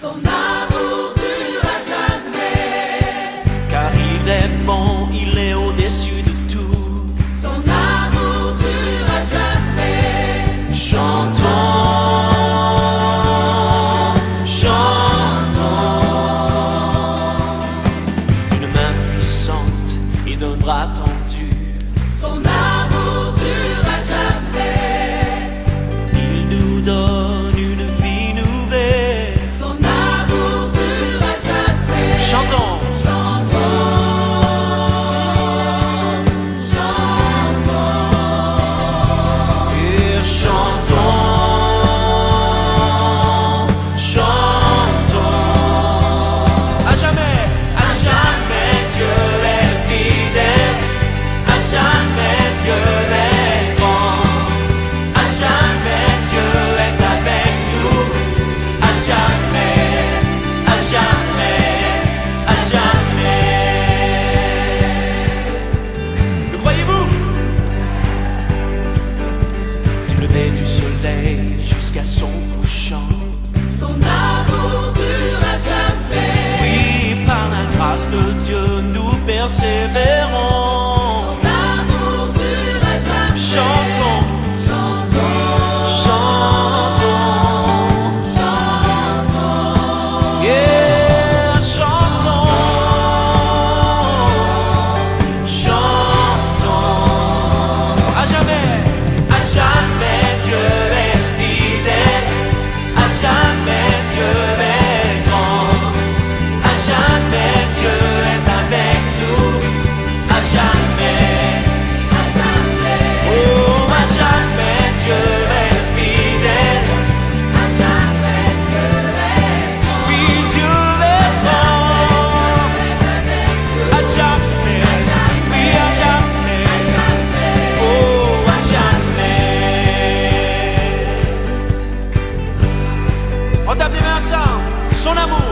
Son amour durera jamais. Car il est bon, il est au-dessus de tout. Son amour durera jamais. Chantons, chantons. D'une main puissante et d'un bras tendu, Son amour durera jamais. il nous donne une vie nouvelle. Son amour durera jamais. Chantons, Chantons, chantons. et chantons, chantons. À jamais, Dieu est fidèle. À jamais, Dieu est grand. À jamais, Dieu est avec nous. À jamais, à jamais, à jamais. Le croyez-vous? Du lever du soleil jusqu'à son couchant. Son amour durera jamais. Oui, par la grâce de Dieu, nous persévérons. Son amour durera jamais. Chantons, Chantons, chantons, chantons. yeah, chantons, chantons. À jamais, Dieu est fidèle. À jamais, Dieu est grand. À jamais, Dieu est avec nous. À jamais, oh, à jamais, Dieu est fidèle. à jamais Dieu est grand. Oui, Dieu est grand. À jamais, oui, à jamais, oh, à jamais. On tape des mains ensemble. Son amour.